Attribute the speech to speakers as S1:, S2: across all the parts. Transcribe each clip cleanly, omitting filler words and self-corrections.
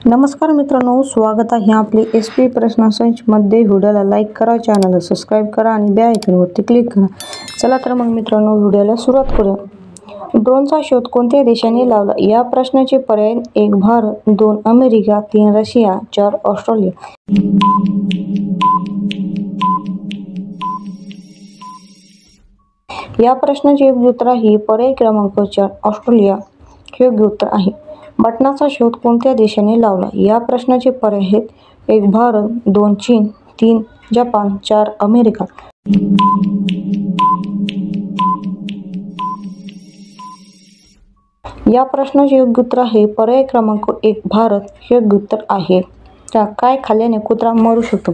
S1: नमस्कार मित्रांनो, स्वागत आहे आपले SP प्रश्न संचमध्ये। व्हिडिओला लाईक करा, चॅनलला सबस्क्राईब करा आणि बेल आयकॉनवरती क्लिक करा। चला तर मग मित्रांनो, व्हिडिओला सुरुवात करूया। ड्रोनचा शोध कोणत्या देशाने लावला? या प्रश्नाचे पर्याय: 1 भारत, 2 अमेरिका, 3 रशिया, 4 ऑस्ट्रेलिया। या प्रश्नाचे योग्य उत्तर आहे पर्याय क्रमांक 4 ऑस्ट्रेलिया हे योग्य उत्तर आहे। बटनाचा शोध कोणत्या देशाने लावला? या प्रश्नाचे पर्याय आहेत: 1 भारत, 2 चीन, 3 जपान, 4 अमेरिका। या प्रश्नाचे योग्य उत्तर आहे पर्याय क्रमांक 1 भारत हे योग्य उत्तर आहे। काय खाल्ल्याने कुत्रा मरू शकतो?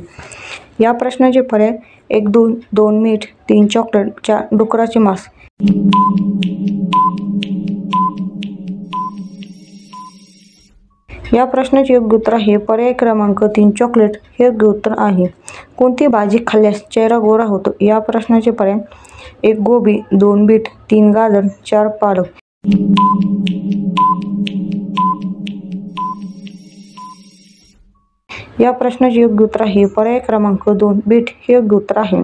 S1: या प्रश्नाचे पर्याय: 1 दूध, 2 मीठ, 3 चॉकलेट, 4 डुकराचे मांस। या प्रश्नाचे योग्य उत्तर आहे पर्याय क्रमांक 3 चॉकलेट हे योग्य उत्तर आहे। कोणती भाजी खाल्ल्यास चेहरा गोरा होतो? या प्रश्नाचे पर्याय: 1 गोबी, 2 बीट, 3 गाजर, 4 पालक। या प्रश्नाचे योग्य उत्तर आहे पर्याय क्रमांक 2 बीट हे योग्य उत्तर आहे।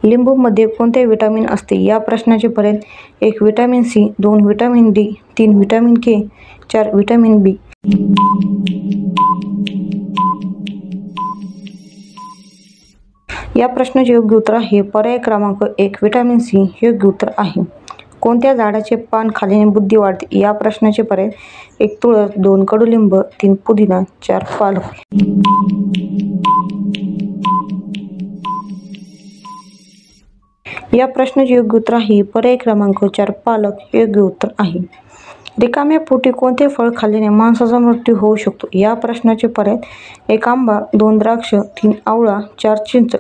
S1: लिंबूमध्ये कोणते विटॅमिन असते? या प्रश्नाचे पर्याय: 1 vitamin C, 2 vitamin D, 3 vitamin K, 4 vitamin B. या प्रश्नाचे योग्य उत्तर आहे पर्याय क्रमांक 1 विटॅमिन सी हे योग्य उत्तर आहे। कोणत्या झाडाचे पान खाल्ल्याने बुद्धी वाढते? या प्रश्नाचे पर्याय: 1 तुळस, 2 कडुलिंब, 3 पुदिना, 4 पालक। या प्रश्नाचे योग्य उत्तर आहे पर्याय क्रमांक 4 पालक हे योग्य उत्तर आहे। रिकाम्या पोटी कोणते फळ खाल्ल्याने माणसाचा मृत्यू होऊ शकतो? या प्रश्नाचे पर्याय: 1 आंबा, 2 द्राक्ष, 3 आवळा, 4 चिंच।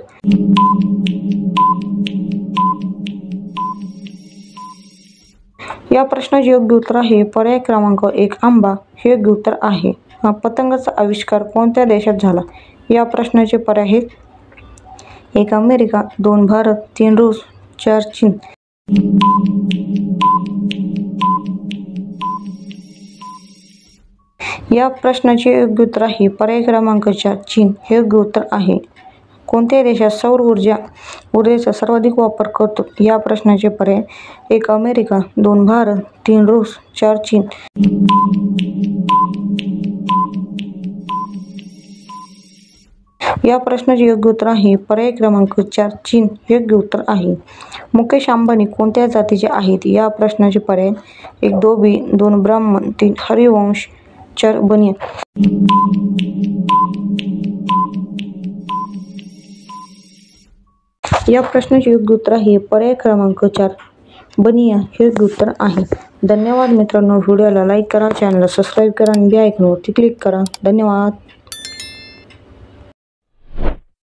S1: या प्रश्नाचे योग्य उत्तर आहे पर्याय क्रमांक 1 आंबा हे योग्य उत्तर आहे। पतंगाचा आविष्कार कोणत्या देशात झाला? या प्रश्नाचे पर्याय आहेत: 1 अमेरिका, 2 भारत, 3 रूस, 4 चीन। या प्रश्नाचे योग्य उत्तर आहे पर्याय क्रमांक 4 चीन हे योग्य उत्तर आहे। कोणत्या देशात सौर ऊर्जेचा सर्वाधिक वापर करतो? या प्रश्नाचे पर्याय: 1 अमेरिका, 2 भारत, 3 रूस, 4 चीन। या प्रश्नाचे योग्य उत्तर आहे पर्याय क्रमांक 4 चीन हे योग्य उत्तर आहे। मुकेश अंबानी कोणत्या जातीचे आहेत? या प्रश्नाचे पर्याय: 1 धोबी, 2 ब्राह्मण, 3 हरिवंश, 4 बनिया। या प्रश्नाचे योग्य उत्तर आहे पर्याय क्रमांक 4 बनिया हे योग्य उत्तर आहे। धन्यवाद मित्रांनो, व्हिडिओला लाईक करा, चॅनलला सबस्क्राईब करा आणि बेल आयकॉनवरती क्लिक करा। धन्यवाद।